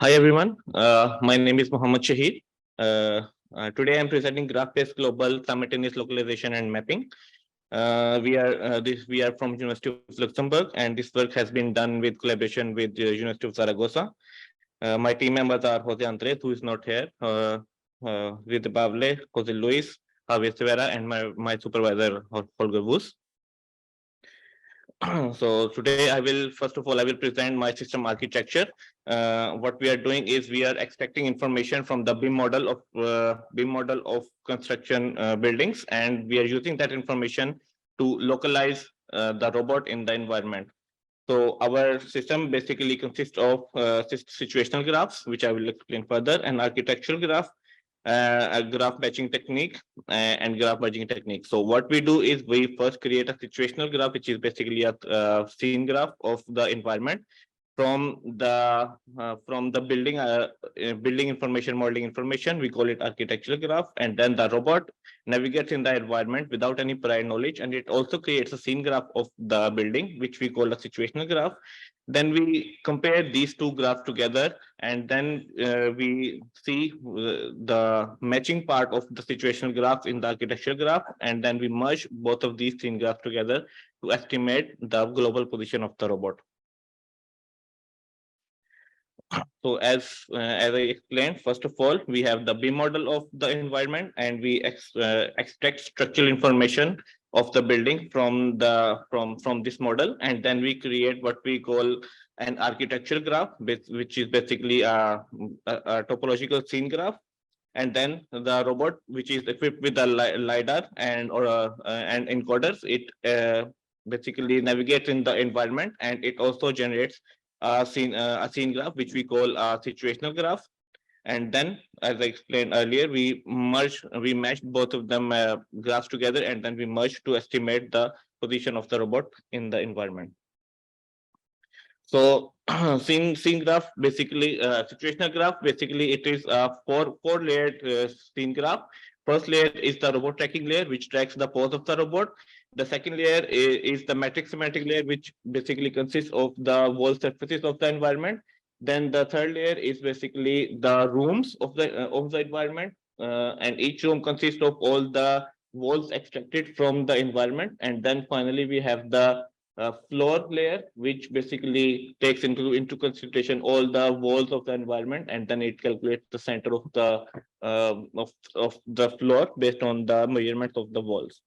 Hi everyone, my name is Mohammed Shaheer. Today I'm presenting graph-based global simultaneous localization and mapping. We are from University of Luxembourg, and this work has been done with collaboration with University of Zaragoza. My team members are Jose Andres, who is not here, with Pavle, Jose Luis, Javier Severa, and my supervisor Holger Wus. So today first of all, I will present my system architecture. What we are doing is we are extracting information from the BIM model of construction buildings, and we are using that information to localize the robot in the environment. So our system basically consists of situational graphs, which I will explain further, and architectural graph, a graph matching technique, and graph merging technique. So what we do is we first create a situational graph, which is basically a scene graph of the environment from the building information, modeling information. We call it architectural graph, and then the robot navigates in the environment without any prior knowledge, and it also creates a scene graph of the building, which we call a situational graph. Then we compare these two graphs together, and then we see the matching part of the situational graph in the architectural graph, and then we merge both of these scene graphs together to estimate the global position of the robot. So as I explained, first of all, we have the BIM model of the environment, and we extract structural information of the building from this model, and then we create what we call an architectural graph, which is basically a topological scene graph. And then the robot, which is equipped with a lidar and encoders, it basically navigates in the environment, and it also generates a scene graph, which we call a situational graph. And then, as I explained earlier, we matched both of them graphs together, and then we merged to estimate the position of the robot in the environment. So scene graph, basically situational graph, basically it is a four layered scene graph. First layer is the robot tracking layer, which tracks the pose of the robot. The second layer is the metric semantic layer, which basically consists of the wall surfaces of the environment. Then the third layer is basically the rooms of the environment, and each room consists of all the walls extracted from the environment. And then finally we have the floor layer, which basically takes into consideration all the walls of the environment, and then it calculates the center of the floor based on the measurements of the walls.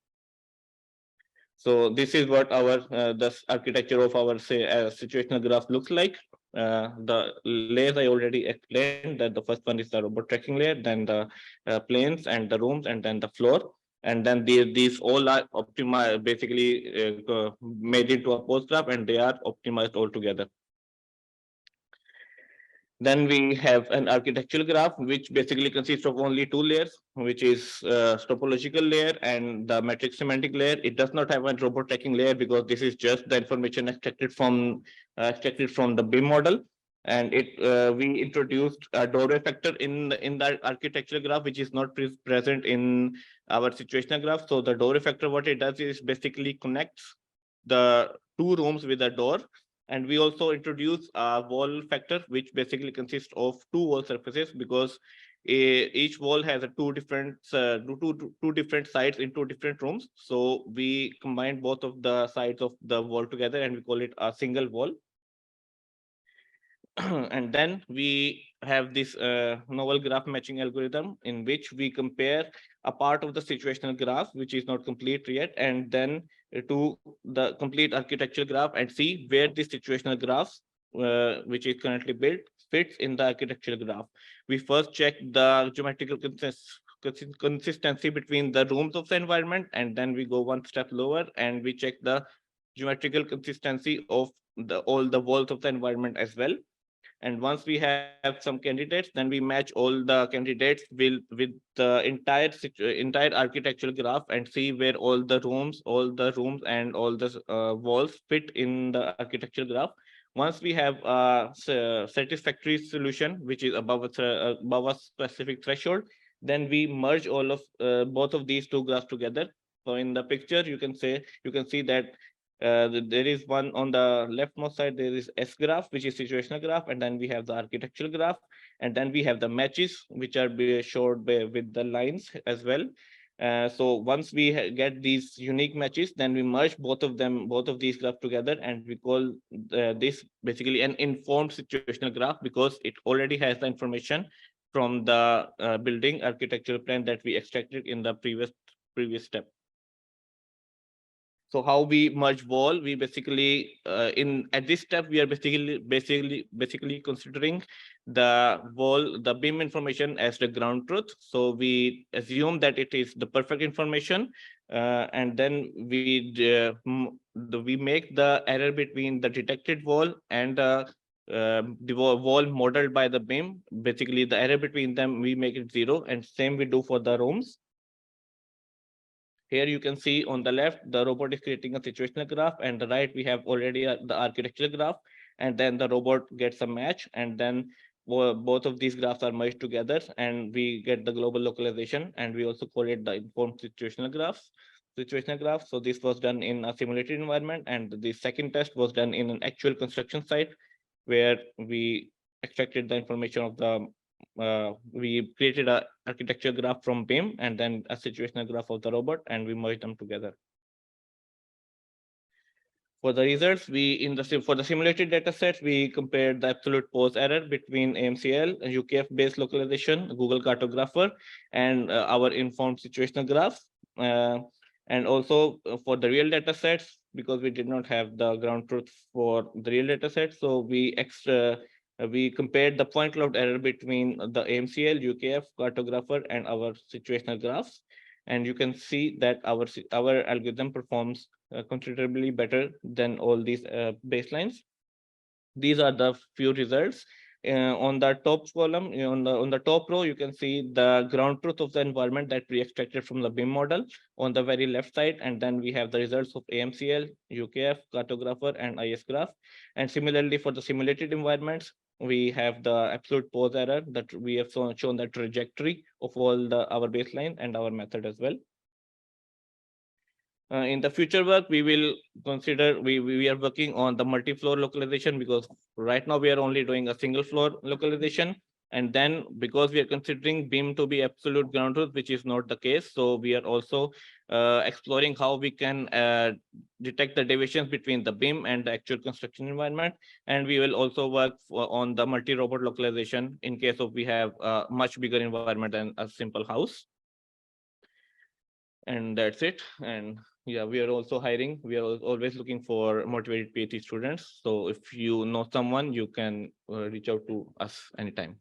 So this is what the architecture of our situational graph looks like. The layers I already explained, that the first one is the robot tracking layer, then the planes and the rooms, and then the floor. And then these all are optimized, basically made into a post graph, and they are optimized all together. Then we have an architectural graph, which basically consists of only two layers, which is topological layer and the metric semantic layer. It does not have a robot tracking layer because this is just the information extracted from the BIM model. And we introduced a doorway factor in the architectural graph, which is not present in our situational graph. So the doorway factor, what it does is basically connects the two rooms with a door. And we also introduce a wall factor, which basically consists of two wall surfaces, because each wall has two different sides in two different rooms. So we combine both of the sides of the wall together, and we call it a single wall. And then we have this novel graph matching algorithm, in which we compare a part of the situational graph, which is not complete yet, and then to the complete architectural graph, and see where the situational graph, which is currently built, fits in the architectural graph. We first check the geometrical consistency between the rooms of the environment, and then we go one step lower and we check the geometrical consistency of all the walls of the environment as well. And once we have some candidates, then we match all the candidates with the entire architectural graph, and see where all the rooms and all the walls fit in the architectural graph. Once we have a satisfactory solution, which is above a specific threshold, then we merge all of both of these two graphs together. So in the picture, you can see that There is one on the leftmost side, there is S graph, which is situational graph, and then we have the architectural graph, and then we have the matches, which are showed with the lines as well. So once we get these unique matches, then we merge both of these graphs together, and we call this basically an informed situational graph, because it already has the information from the building architectural plan that we extracted in the previous step. So how we merge wall, we basically in at this step we are basically considering the wall, the beam information as the ground truth. So we assume that it is the perfect information, and then we make the error between the detected wall and the wall modeled by the beam. Basically, the error between them we make it 0, and same we do for the rooms. Here you can see on the left, the robot is creating a situational graph, and the right we have already the architectural graph, and then the robot gets a match, and then both of these graphs are merged together, and we get the global localization, and we also call it the informed situational graph. So this was done in a simulated environment, and the second test was done in an actual construction site, where we extracted the information of the we created a architecture graph from BIM and then a situational graph of the robot, and we merged them together. For the results, for the simulated data sets, we compared the absolute pose error between AMCL, UKF-based localization, Google Cartographer, and our informed situational graphs. And also for the real data sets, because we did not have the ground truth for the real data sets, so we compared the point cloud error between the AMCL, UKF, Cartographer, and our situational graphs. And you can see that our algorithm performs considerably better than all these baselines. These are the few results. On the top column, on the top row, you can see the ground truth of the environment that we extracted from the BIM model on the very left side, and then we have the results of AMCL, UKF, Cartographer, and IS graph. And similarly, for the simulated environments, we have the absolute pose error that we have shown the trajectory of all our baseline and our method as well. In the future work, we will consider, we are working on the multi-floor localization, because right now we are only doing a single floor localization. And then because we are considering BIM to be absolute ground truth, which is not the case, so we are also exploring how we can detect the deviations between the BIM and the actual construction environment. And we will also work on the multi-robot localization in case of we have a much bigger environment than a simple house. And that's it. And yeah, we are also hiring. We are always looking for motivated PhD students. So if you know someone, you can reach out to us anytime.